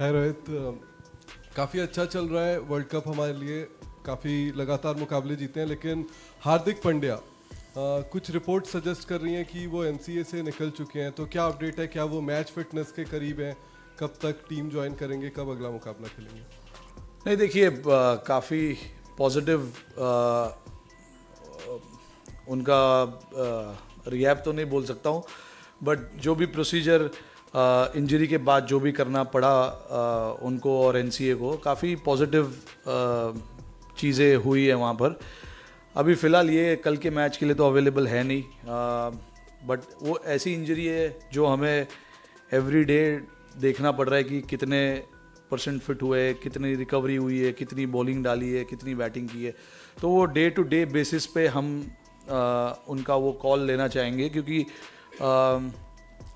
हाय रोहित, काफ़ी अच्छा चल रहा है वर्ल्ड कप हमारे लिए, काफ़ी लगातार मुकाबले जीते हैं, लेकिन हार्दिक पांड्या कुछ रिपोर्ट सजेस्ट कर रही हैं कि वो एनसीए से निकल चुके हैं, तो क्या अपडेट है? क्या वो मैच फिटनेस के करीब हैं? कब तक टीम ज्वाइन करेंगे? कब अगला मुकाबला खेलेंगे? नहीं, देखिए काफ़ी पॉजिटिव उनका रिहैब तो नहीं बोल सकता हूँ, बट जो भी प्रोसीजर इंजरी के बाद जो भी करना पड़ा उनको और एनसीए को, काफ़ी पॉजिटिव चीज़ें हुई है वहाँ पर. अभी फ़िलहाल ये कल के मैच के लिए तो अवेलेबल है नहीं, बट वो ऐसी इंजरी है जो हमें एवरी डे देखना पड़ रहा है कि कितने % फिट हुए, कितनी रिकवरी हुई है, कितनी बॉलिंग डाली है, कितनी बैटिंग की है. तो वो डे टू डे बेसिस पे हम उनका वो कॉल लेना चाहेंगे, क्योंकि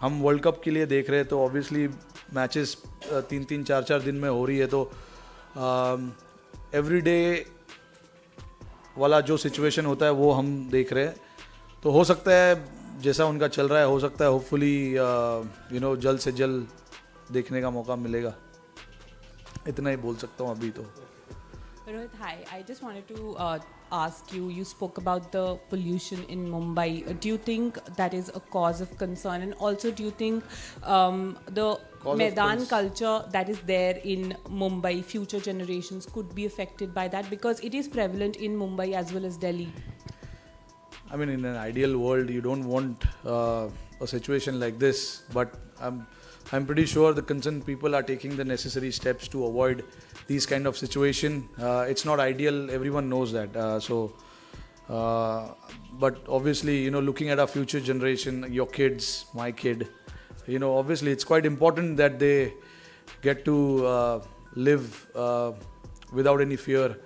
हम वर्ल्ड कप के लिए देख रहे हैं, तो ऑब्वियसली मैचेस 3-3, 4-4 दिन में हो रही है, तो एवरी डे वाला जो सिचुएशन होता है वो हम देख रहे हैं. तो हो सकता है जैसा उनका चल रहा है, हो सकता है होपफुली जल्द से जल्द देखने का मौका मिलेगा. इतना ही बोल सकता हूँ अभी तो. Rohit, hi. I just wanted to ask you, you spoke about the pollution in Mumbai. Do you think that is a cause of concern? And also, do you think the Maidan culture that is there in Mumbai, future generations could be affected by that? Because it is prevalent in Mumbai as well as Delhi. I mean, in an ideal world, you don't want a situation like this, but I'm pretty sure the concerned people are taking the necessary steps to avoid these kind of situation. It's not ideal, everyone knows that. But obviously, looking at our future generation, your kids, my kid, obviously it's quite important that they get to live without any fear.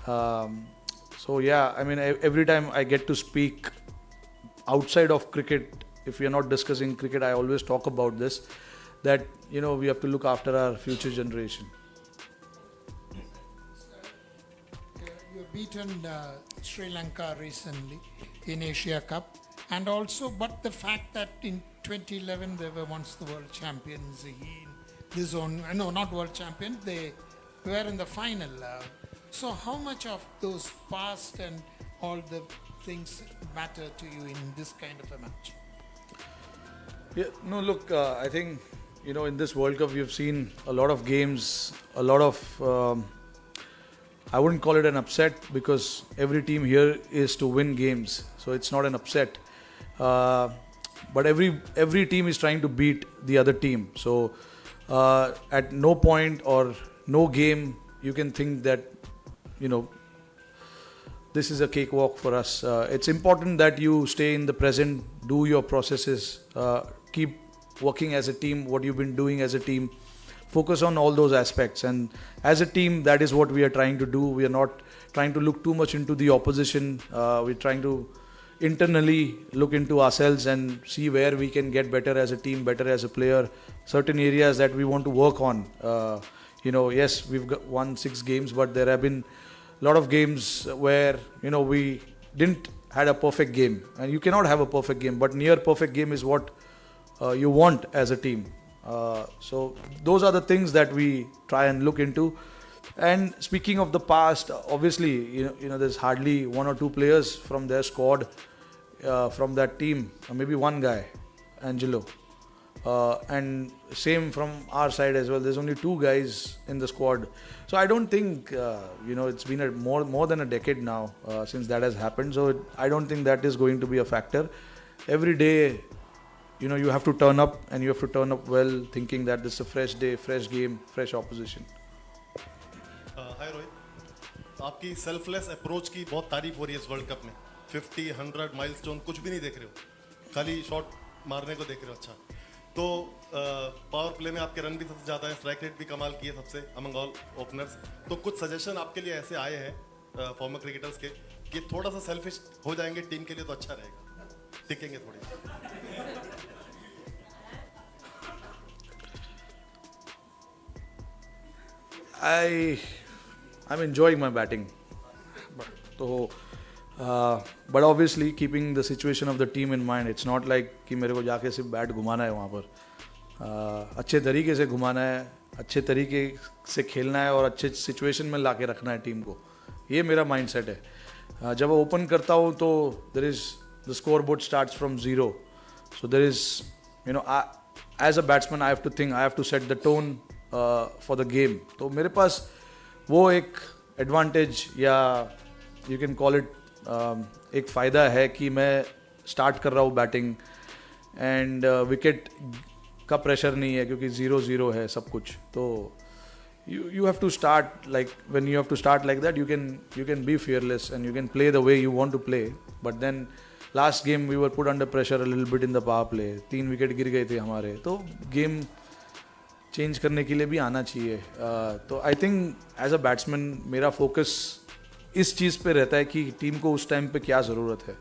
So yeah, I mean, every time I get to speak outside of cricket, if we are not discussing cricket, I always talk about this, that we have to look after our future generation. You've beaten Sri Lanka recently in Asia Cup, and also, but the fact that in 2011 they were once the world champions in this zone, no, not world champions, they were in the final. So how much of those past and all the things matter to you in this kind of a match? Yeah, no, look, I think, in this World Cup, we've seen a lot of games, a lot of, I wouldn't call it an upset, because every team here is to win games, so it's not an upset. But every team is trying to beat the other team. So at no point or no game you can think that, this is a cakewalk for us. It's important that you stay in the present, do your processes, keep working as a team, what you've been doing as a team, focus on all those aspects, and as a team, that is what we are trying to do. We are not trying to look too much into the opposition. We're trying to internally look into ourselves and see where we can get better as a team, better as a player, certain areas that we want to work on. Yes, we've won 6 games, but there have been a lot of games where we didn't had a perfect game, and you cannot have a perfect game, but near perfect game is what you want as a team. So those are the things that we try and look into. And speaking of the past, obviously there's hardly 1 or 2 players from their squad, from that team, maybe one guy, Angelo, and same from our side as well. There's only 2 guys in the squad. So I don't think it's been more than a decade now since that has happened. So I don't think that is going to be a factor. Every day, you have to turn up, and you have to turn up well, thinking that this is a fresh day, fresh game, fresh opposition. हाय रोहित, आपकी selfless approach की बहुत तारीफ हो रही है इस world cup में. 50, 100 milestone कुछ भी नहीं देख रहे हो, खाली शॉट मारने को देख रहे हो. अच्छा, तो पावर प्ले में आपके रन भी सबसे ज़्यादा है, स्ट्राइक रेट भी कमाल की है सबसे अमंग ऑल ओपनर्स. तो कुछ सजेशन आपके लिए ऐसे आए हैं फॉर्मर क्रिकेटर्स के कि थोड़ा सा सेल्फिश हो जाएंगे टीम के लिए तो अच्छा रहेगा, टिकेंगे थोड़े. I'm enjoying my batting, but obviously keeping the situation of the team in mind. It's not like कि मेरे को जाके सिर्फ बैट घुमाना है वहाँ पर, अच्छे तरीके से घुमाना है, अच्छे तरीके से खेलना है और अच्छे सिचुएशन में ला के रखना है टीम को, ये मेरा माइंड सेट है. जब ओपन करता हूँ तो there is the score board starts from zero, so there is as a batsman I have to think, I have to set the tone for the game. तो मेरे पास वो एक एडवांटेज या यू कैन कॉल इट एक फ़ायदा है कि मैं स्टार्ट कर रहा हूँ बैटिंग एंड विकेट का प्रेशर नहीं है क्योंकि 0-0 है सब कुछ. तो you have to start like when you have to start like that, you can be fearless and you can play the way you want to play. But then last game we were put under pressure a little bit in the power play. 3 wicket गिर गए थे हमारे, तो game change करने के लिए भी आना चाहिए. तो I think as a batsman मेरा फोकस इस चीज़ पे रहता है कि टीम को उस टाइम पे क्या ज़रूरत है,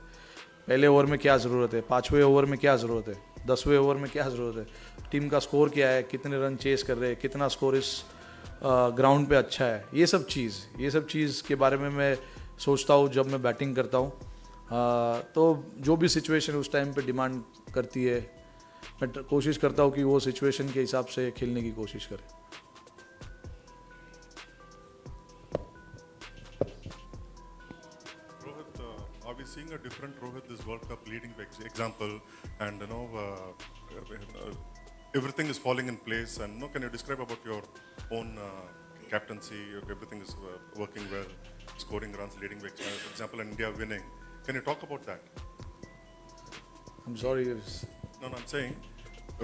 पहले ओवर में क्या ज़रूरत है, 5वें ओवर में क्या ज़रूरत है, 10वें ओवर में क्या ज़रूरत है, टीम का स्कोर क्या है, कितने रन चेस कर रहे हैं, कितना स्कोर इस ग्राउंड पे अच्छा है. ये सब चीज़ के बारे में मैं सोचता हूँ जब मैं बैटिंग करता हूँ. तो जो भी सिचुएशन उस टाइम पे डिमांड करती है, मैं कोशिश करता हूँ कि वो सिचुएशन के हिसाब से खेलने की कोशिश करें. Rohit, are we seeing a different Rohit this World Cup leading by example, and everything is falling in place, and can you describe about your own captaincy? Everything is working well, scoring runs, leading by example, and India winning. Can you talk about that? I'm sorry. No, I'm saying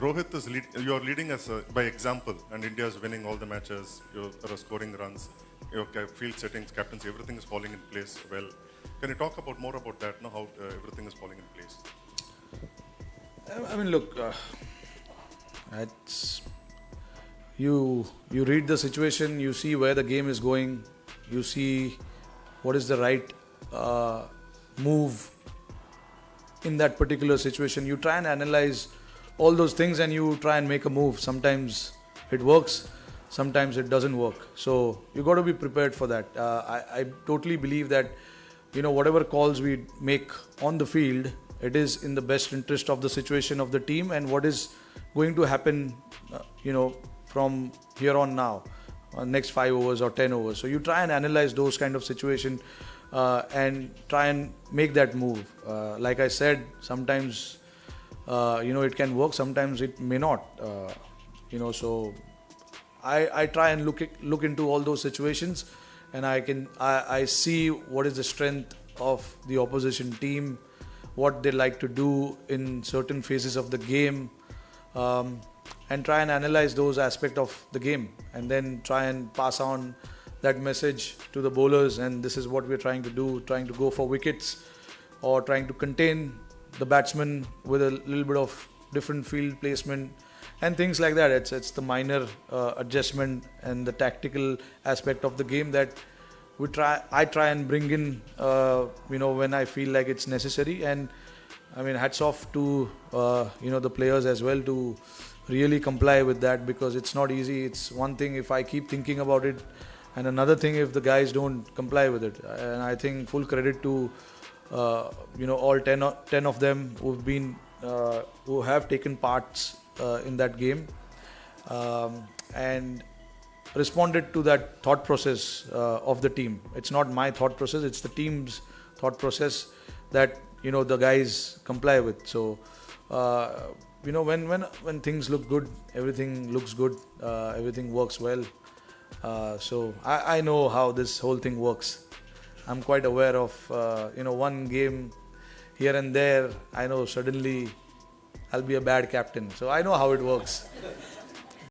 Rohit is you are leading us by example, and India is winning all the matches. You are scoring runs, your field settings, captaincy, everything is falling in place well. Can you talk about more about that? How everything is falling in place? I mean, look, it's you read the situation, you see where the game is going, you see what is the right move in that particular situation. You try and analyze all those things and you try and make a move. Sometimes it works, sometimes it doesn't work. So you got to be prepared for that. I totally believe that whatever calls we make on the field, it is in the best interest of the situation of the team and what is going to happen from here on now, next 5 overs or 10 overs. So you try and analyze those kind of situation and try and make that move. Like I said, sometimes it can work, sometimes it may not. So I try and look into all those situations, and I see what is the strength of the opposition team, what they like to do in certain phases of the game, and try and analyze those aspects of the game, and then try and pass on that message to the bowlers. And this is what we're trying to do, trying to go for wickets or trying to contain the batsman with a little bit of different field placement and things like that. It's the minor adjustment and the tactical aspect of the game that I try and bring in when I feel like it's necessary. And I mean, hats off to the players as well to really comply with that, because it's not easy. It's one thing if I keep thinking about it, and another thing if the guys don't comply with it. And I think full credit to all 10 of them who have taken parts in that game and responded to that thought process of the team. It's not my thought process, it's the team's thought process that the guys comply with. So when things look good, everything looks good, everything works well. So I know how this whole thing works. I'm quite aware of one game here and there. I know suddenly I'll be a bad captain, so I know how it works.